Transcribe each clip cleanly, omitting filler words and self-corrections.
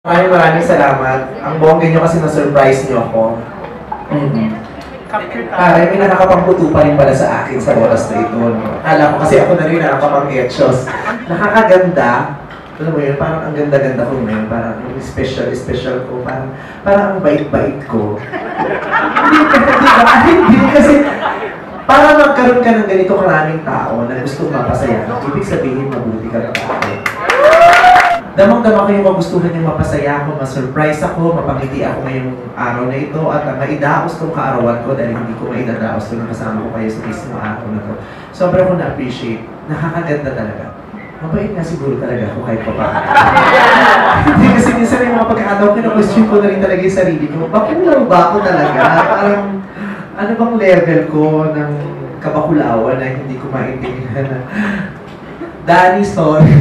Maraming salamat. Ang bongga nyo kasi na-surprise nyo ako. May nakakapangputo pa rin pala sa akin sa oras na ito. Akala ko kasi ako na rin nakakapang-etchos. Nakakaganda. Alam mo yun, parang ang ganda-ganda ko ngayon. Parang special ko. Parang ang bait-bait ko. Hindi kasi para magkaroon ka ng ganito karaming tao na gusto mapasaya, ibig sabihin mabuti ka ng tao. Damang-dama kayo magustuhan yung mapasaya ako, ma-surprise ako, mapangiti ako ngayong araw na ito at maidaos tong kaarawan ko dahil hindi ko maidadaos kung kasama ko kayo sa mismo araw na to. Sobrang ko na-appreciate. Nakakaganda talaga. Mabait nga siguro talaga ako kahit pa pa. Hindi kasi minsan yung mga pagkakataon, kina-question ko na rin talaga yung sarili ko. Bakulaw ba ako talaga? Parang ano bang level ko ng kabakulawan na hindi ko maintindihan na Danny, sorry.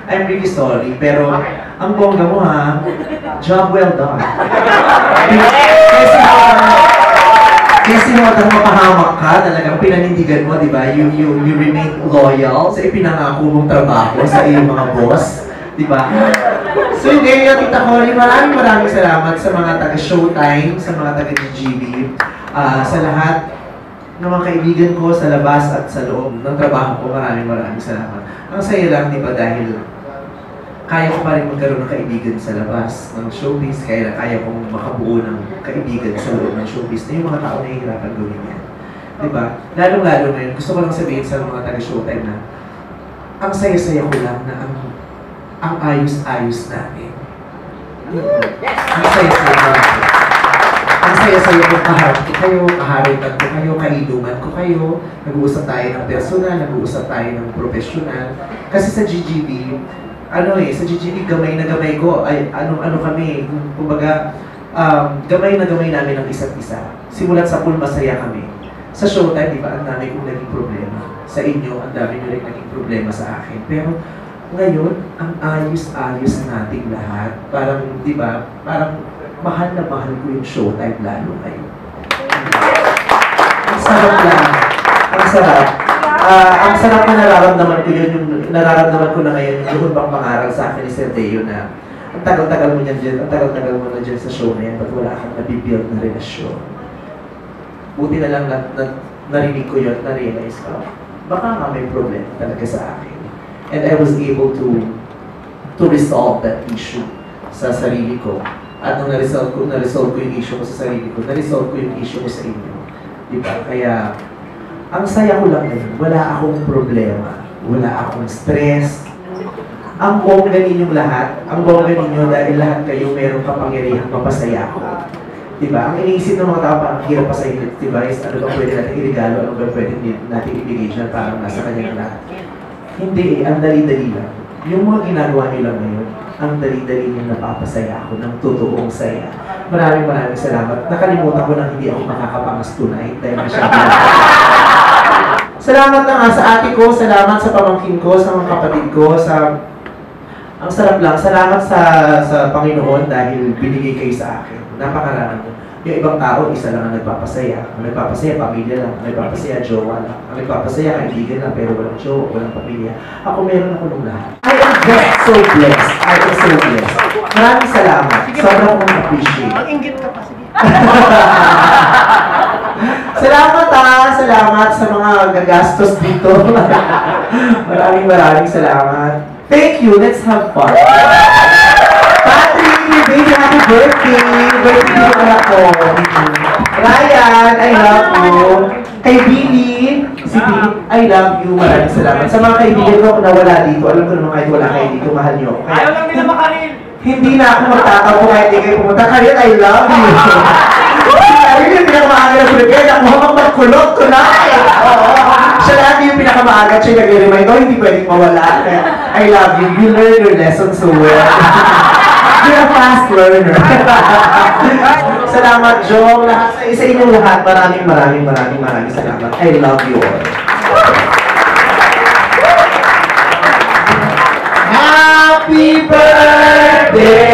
I'm really sorry, pero ang bongga mo ha, job well done. Kasi mo mapahamak ka, talagang pinanindigan mo, di ba? You remain loyal sa ipinangako mong trabaho sa iyong mga boss, di ba? So yun ngayon, Tita Cory, maraming salamat sa mga taga-Showtime, sa mga taga-GGB, sa lahat ng mga kaibigan ko sa labas at sa loob ng trabaho ko, maraming salamat. Ang saya lang, di ba, dahil kaya ko pa rin magkaroon ng kaibigan sa labas ng showbiz, kaya kong makabuo ng kaibigan sa loob ng showbiz na yung mga tao na hihirapan gawin yan. Diba? Lalong-lalo na yun, gusto ko lang sabihin sa mga taga-Showtime na ang saya-saya ko lang na ang ayos-ayos namin. Ang saya-saya ko lang. Ang saya-saya ko kaharap ko kayo, kaharitan ko kayo, kailuman ko kayo, nag-uusap tayo ng personal, nag-uusap tayo ng professional. Kasi sa GGB, sa GGB, gamay na gamay ko, ay ano kami, kumbaga, gamay na gamay namin ang isa't isa. Simulat sa pool, masaya kami. Sa Showtime, di ba, ang dami kong naging problema. Sa inyo, ang dami nyo rin naging problema sa akin. Pero ngayon, ang ayos-ayos nating lahat. Parang, di ba, parang mahal na mahal ko yung Showtime lalo ngayon. Ang sarap lang. Ang sarap. Ang sarap na nararamdaman ko yun, yung nararamdaman ko na ngayon, yung doon bang pangaral sa akin ni Sir Deo na ang tagal-tagal mo niyan dyan, ang tagal-tagal mo na dyan sa show na yan, ba't wala kang nabibuild na relasyon? Buti na lang narinig ko yun, na-realize ko, baka nga may problema talaga sa akin. And I was able to resolve that issue sa sarili ko. At nung na-resolve ko yung issue ko sa sarili ko, na-resolve ko yung issue ko sa inyo. Diba? Kaya, ang saya ko lang ngayon, wala akong problema, wala akong stress. Ang bongga ninyong lahat, ang bongga ninyo dahil lahat kayo merong kapangyarihang mapasaya ko. Diba? Ang iniisip ng mga tao parang hirap pa sa inyo, diba? Ano ba pwede natin irigalo, ano ba pwede natin ibigay dyan, parang nasa kanyang lahat. Hindi ang dali-dali lang. Yung mga ginagawa nyo lang ngayon, ang dali-dali nyo napapasaya ako ng totoong saya. Maraming salamat. Nakalimutan ko na hindi ako makakapangas tonight dahil masyado Salamat na nga sa ate ko, salamat sa pamangkin ko, sa mga kapatid ko, ang sarap lang. Salamat sa Panginoon dahil binigay kayo sa akin. Napakarami. Yung ibang tao, isa lang ang nagpapasaya. Ang nagpapasaya, pamilya lang. Ang nagpapasaya, jowa lang. Ang nagpapasaya, kaibigan lang, pero walang jowa, walang pamilya. Ako, meron ako nung lahat. I am so blessed. I am so blessed. Maraming salamat. Sobrang akong appreciate. Mag-inggit ka pa, sige. Salamat salamat sa mga gagastos dito. maraming salamat. Thank you, let's have fun. Patrick, baby, happy birthday! Birthday ko ako. Ryan, I love you. Kay Billy, si Billy, I love you. Maraming salamat. Sa mga kaibigan ko na wala dito, alam ko naman kahit wala kayo dito, mahal niyo ako. Ayaw lang nila makaril. Hindi na ako magtatapo kahit hindi kayo pumunta. Karil, I love you. Karil yung pinakamaaga na prepare. Ako habang magkulot tonight. Siya lagi yung pinakamaaga. Siya nag-remind, hindi pwedeng mawala. I love you. You learn your lesson so well. You're a fast learner. Salamat, Jong. Sa inyong lahat, maraming salamat. I love you all. Happy birthday!